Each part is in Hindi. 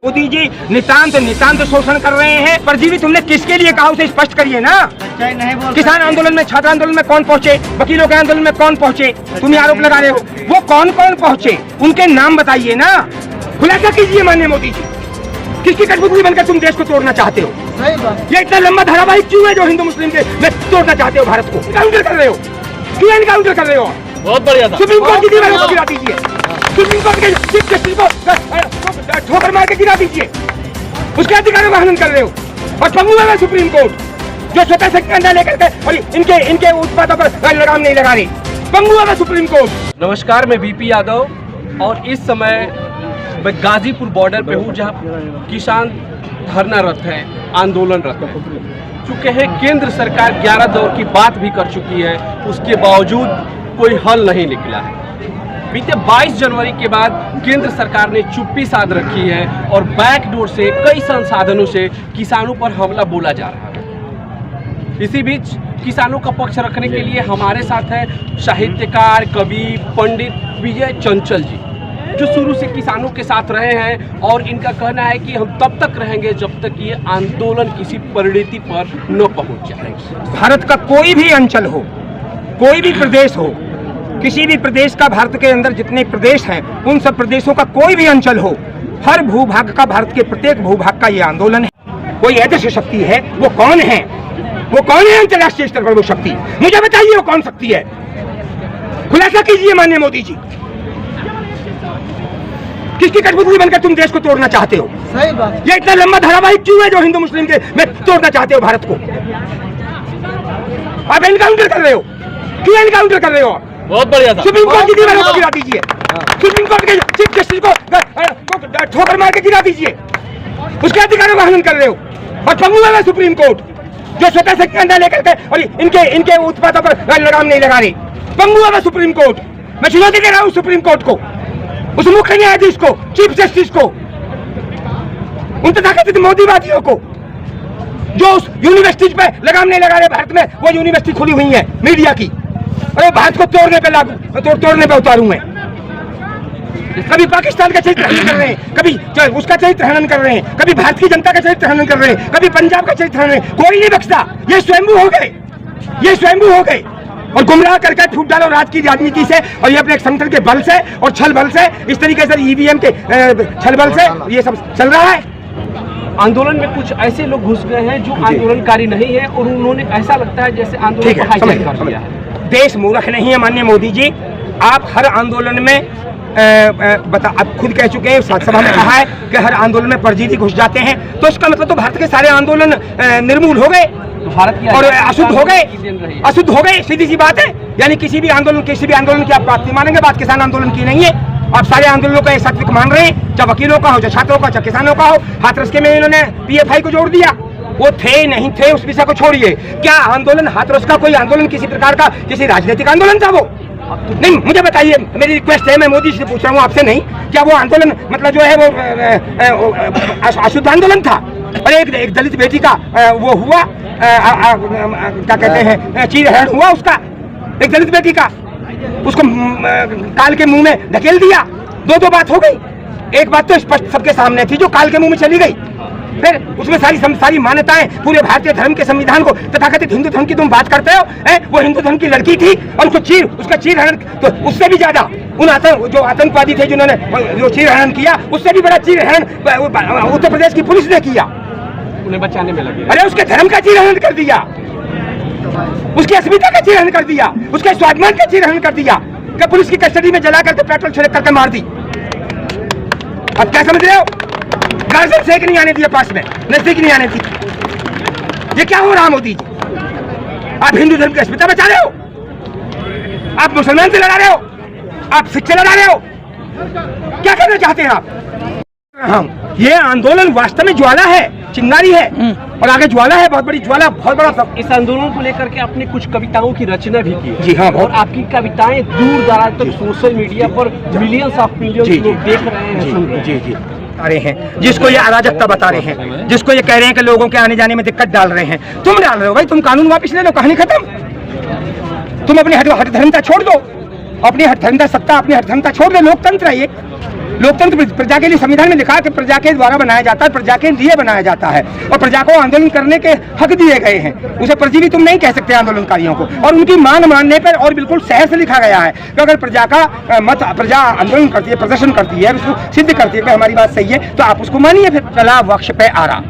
मोदी जी नितांत शोषण कर रहे हैं। पर जी भी तुमने किसके लिए कहा उसे स्पष्ट करिए ना। किसान आंदोलन में, छात्र आंदोलन में कौन पहुंचे, वकीलों के आंदोलन में कौन पहुंचे, तुम आरोप लगा रहे हो। वो कौन कौन पहुंचे, उनके नाम बताइए ना, खुलासा कीजिए माननीय मोदी जी। किसकी कठपुतली बनकर तुम देश को तोड़ना चाहते हो? ये इतना लंबा धारावाहिक क्यों है जो हिंदू मुस्लिम के में तोड़ना चाहते हो भारत को? काउंटर कर रहे हो, क्यों इनकाउंटर कर रहे हो? बहुत बढ़िया था। सुप्रीम कोर्ट की दीवारों को गिरा दीजिए, सुप्रीम कोर्ट के चीफ जस्टिस को ठोकर मार के गिरा दीजिए, उसके अधिकारों का हनन कर रहे हो। और पंगुआ है सुप्रीम कोर्ट जो स्वतः से कंधा लेकर के और इनके उत्पादों पर लगाम नहीं लगा रही। पंगुआ है सुप्रीम कोर्ट। नमस्कार, मैं बीपी यादव और इस समय मैं गाजीपुर बॉर्डर पे हूँ जहाँ किसान धरनारत है, आंदोलनरत है। चूँकि है केंद्र सरकार 11 दौर की बात भी कर चुकी है, उसके बावजूद कोई हल नहीं निकला है। बीते 22 जनवरी के बाद केंद्र सरकार ने चुप्पी साध रखी है और बैकडोर से कई संसाधनों से किसानों पर हमला बोला जा रहा है। इसी बीच किसानों का पक्ष रखने के लिए हमारे साथ है साहित्यकार, कवि, पंडित विजय चंचल जी, जो शुरू से किसानों के साथ रहे हैं और इनका कहना है कि हम तब तक रहेंगे जब तक ये आंदोलन किसी परिणति पर न पहुंच जाए। भारत का कोई भी अंचल हो, कोई भी प्रदेश हो, किसी भी प्रदेश का, भारत के अंदर जितने प्रदेश हैं उन सब प्रदेशों का कोई भी अंचल हो, हर भूभाग का, भारत के प्रत्येक भूभाग का ये आंदोलन है। कोई ऐसी शक्ति है, वो कौन है? वो कौन है अंतर्राष्ट्रीय स्तर पर वो शक्ति? मुझे बताइए वो कौन शक्ति है, खुलासा कीजिए माननीय मोदी जी। किसकी कठपुतली बनकर तुम देश को तोड़ना चाहते हो? सही बात। ये इतना लंबा धारावाहिक क्यों है जो हिंदू मुस्लिम के में तोड़ना चाहते हो भारत को? आप एनकाउंटर कर रहे हो, क्यों एनकाउंटर कर रहे हो? बहुत बढ़िया था। सुप्रीम कोर्ट की दीवारों को गिरा दीजिए, सुप्रीम कोर्ट के चीफ जस्टिस को ठोकर मार के गिरा दीजिए, उसके अधिकारों का हनन कर रहे हो। और पंगुआ है सुप्रीम कोर्ट जो स्वतः से कंधा लेकर के और इनके उत्पादों पर लगाम नहीं लगा रही। पंगुआ है सुप्रीम कोर्ट। मैं चुनौती दे रहा हूँ सुप्रीम कोर्ट को, उस मुख्य न्यायाधीश को, चीफ जस्टिस को, उन तथाकथित मोदीवादियों को जो उस यूनिवर्सिटीज पे लगाम नहीं लगा रहे। भारत में वो यूनिवर्सिटी खुली हुई है मीडिया की, अरे भारत को तोड़ने पे उतारू मैं। कभी पाकिस्तान का चरित्र हनन कर रहे हैं, कभी उसका चरित्र हनन कर रहे हैं, कभी भारत की जनता का चरित्र हनन कर रहे हैं, कभी पंजाब का चरित्र हनन। कोई नहीं बख्शता। ये स्वयंभू हो गए, ये स्वयंभू हो गए और गुमराह करके फूट डालो राज की राजनीति से और ये अपने संगठन के बल से और छल बल से, इस तरीके से ईवीएम के छल बल से ये सब चल रहा है। आंदोलन में कुछ ऐसे लोग घुस गए हैं जो आंदोलनकारी नहीं है और उन्होंने ऐसा लगता है जैसे आंदोलन को हाईजैक कर दिया है। देश मूर्ख नहीं है माननीय मोदी जी। आप हर आंदोलन में आप खुद कह चुके हैं, सभा में कहा है कि हर आंदोलन में परजीवी घुस जाते हैं, तो इसका मतलब तो भारत के सारे आंदोलन निर्मूल हो गए, भारत की और अशुद्ध हो गए, अशुद्ध हो गए। सीधी सी बात है। यानी किसी भी आंदोलन की आप बात नहीं मानेंगे, बात किसान आंदोलन की नहीं है। आप सारे आंदोलनों का सात्विक मान रहे हैं, चाहे वकीलों का हो, चाहे छात्रों का, चाहे किसानों का हो। हाथरस के में इन्होंने पीएफआई को जोड़ दिया, वो थे नहीं थे उस विषय को छोड़िए। क्या आंदोलन हाथरस का कोई आंदोलन किसी प्रकार का किसी राजनीतिक आंदोलन था? वो नहीं, मुझे बताइए, मेरी रिक्वेस्ट है, मैं मोदी जी से पूछ रहा हूँ आपसे नहीं, क्या वो आंदोलन मतलब जो है वो अशुद्ध आंदोलन था? और एक दलित बेटी का वो हुआ, क्या कहते हैं, चीरहरण हुआ उसका, एक दलित बेटी का, उसको काल के मुंह में धकेल दिया। दो बात हो गई। एक बात तो स्पष्ट सबके सामने थी जो काल के मुंह में चली गई, फिर उसमें सारी मान्यताएं, पूरे भारतीय धर्म के संविधान को, तथाकथित हिंदू धर्म की तुम बात करते हो। वो हिंदू धर्म की लड़की थी और उसका चीरहरण, तो उससे भी ज्यादा जो आतंकवादी थे जिन्होंने जो चीरहरण किया, उससे भी बड़ा चीरहरण उत्तर प्रदेश की पुलिस ने किया, उन्हें बचाने में लगे। अरे उसके धर्म का चीरहरण कर दिया, उसकी अस्मिता का चीरहरण कर दिया, उसके स्वाभिमान का चीरहरण कर दिया, कि पुलिस की कस्टडी में जला करके पेट्रोल छिड़क करके मार दी। अब क्या समझ रहे हो? गाजर सेक नहीं आने दिया, पास में नजदीक नहीं आने दी। ये क्या हो रहा मोदी जी? आप हिंदू धर्म की अस्मिता बचा रहे हो, आप मुसलमान से लड़ा रहे हो, आप सिख से लड़ा रहे हो, क्या करना चाहते हैं आप? हाँ, ये आंदोलन वास्तव में ज्वाला है, चिंगारी है और आगे ज्वाला है, बहुत बड़ी ज्वाला, बहुत बड़ा सब। इस आंदोलन को लेकर के आपने कुछ कविताओं की रचना भी की है। जी हाँ, और आपकी कविताएं दूर दराज तक सोशल मीडिया पर मिलियंस ऑफ मिलियंस लोग देख रहे हैं, सुन रहे हैं। बता रहे हैं, जिसको ये अराजकता बता रहे हैं, जिसको ये कह रहे हैं कि लोगों के आने जाने में दिक्कत डाल रहे हैं, तुम डाल रहे हो भाई। तुम कानून वापस ले लो, कहानी खत्म। तुम अपनी हठधर्मिता छोड़ दो, अपनी हठधर्मिता सत्ता, अपनी हठधर्मिता छोड़ दो। लोकतंत्र है ये, लोकतंत्र प्रजा के लिए संविधान में लिखा है कि प्रजा के द्वारा बनाया जाता है, प्रजा के लिए बनाया जाता है और प्रजा को आंदोलन करने के हक दिए गए हैं। उसे परजीवी तुम नहीं कह सकते आंदोलनकारियों को। और उनकी मांग मानने पर और बिल्कुल सहज से लिखा गया है कि अगर प्रजा का मत, प्रजा आंदोलन करती है, प्रदर्शन करती है, उसको सिद्ध करती है कि हमारी बात सही है, तो आप उसको मानिए। फिर चला वक्ष पे आ रहा,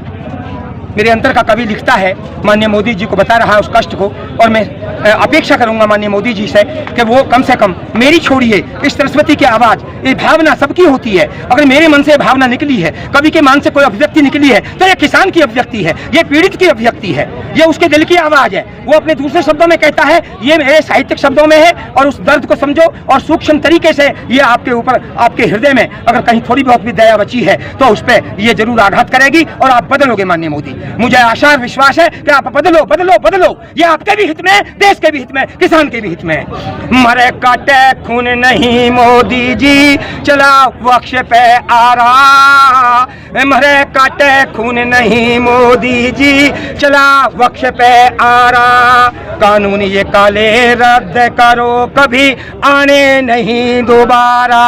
मेरे अंतर का कवि लिखता है, माननीय मोदी जी को बता रहा है उस कष्ट को, और मैं अपेक्षा करूंगा माननीय मोदी जी से कि वो कम से कम मेरी छोड़िए, इस सरस्वती की आवाज, ये भावना सबकी होती है। अगर मेरे मन से भावना निकली है, कवि के मन से कोई अभिव्यक्ति निकली है, तो ये किसान की अभिव्यक्ति है, ये पीड़ित की अभिव्यक्ति है, ये उसके दिल की आवाज है। वो अपने दूसरे शब्दों में कहता है, ये मेरे साहित्यिक शब्दों में है, और उस दर्द को समझो और सूक्ष्म तरीके से ये आपके ऊपर, आपके हृदय में अगर कहीं थोड़ी बहुत भी दया बची है तो उस पर ये जरूर आघात करेगी और आप बदलोगे माननीय मोदी। मुझे आशा और विश्वास है कि आप बदलो बदलो बदलो, ये आपके भी हित में, देश के भी हित में, किसान के भी हित में। मरे काटे खून नहीं मोदी जी, चला वक्ष पे आ रहा, मरे काटे खून नहीं मोदी जी, चला वक्ष पे आ रहा। कानून ये काले रद्द करो, कभी आने नहीं दोबारा,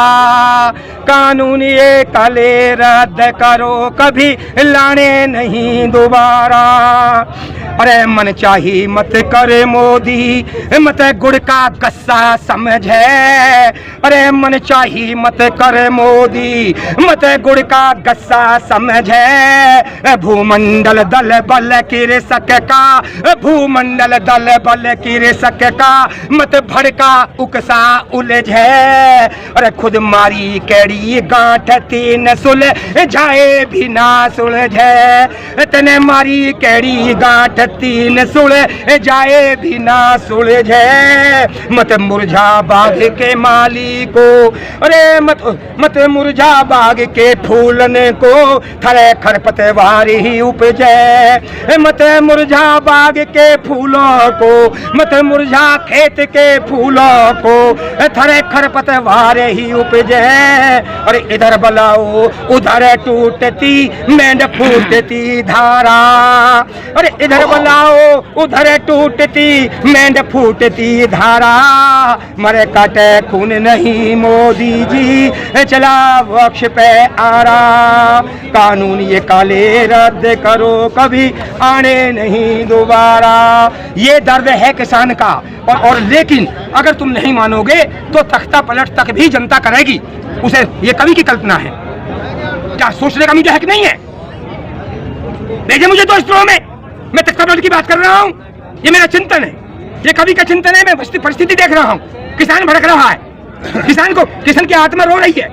कानून ये काले रद्द करो, कभी लाने नहीं दोबारा। अरे मन चाही मत करे मोदी, मत गुड़ का गस्सा समझे, अरे मन चाही मत करे मोदी, मत गुड़ का गस्सा समझे। भूमंडल दल बल किर सक का, भूमंडल दल बल किर सक का, मत भड़का उकसा उलझे। अरे खुद मारी कैड़ी गांठ तीन सुलझ जाए भी ना सुलझे, तने मारी कैड़ी गांठ तीन सुलझ जाए भी ना सुलझे। मत मुरझा बाग के माली को, अरे मत मुरझा बाग के फूलन को, थरे खरपतवार ही उपजे। मत मुरझा बाग के फूलों को, मत मुरझा खेत के फूलों को, थरे खरपतवार ही उपजे। और इधर बलाओ उधर टूटती मेंढ फूटती धारा, अरे इधर बलाओ उधर टूटती मेंढ फूटती धारा। मरे काटे खून नहीं मोदी जी, चला वक्ष पे आ रहा। कानून ये काले रद्द करो, कभी आने नहीं दोबारा। ये दर्द है किसान का। और लेकिन अगर तुम नहीं मानोगे तो तख्ता पलट तक भी जनता करेगी। उसे ये कवि की कल्पना है, क्या सोचने का मुझे हक नहीं है? भेजे मुझे दोस्तों में, मैं तख्ता पलट की बात कर रहा हूँ। ये मेरा चिंतन है, ये कवि का चिंतन है। मैं परिस्थिति देख रहा हूँ, किसान भड़क रहा है, किसान की आत्मा रो रही है।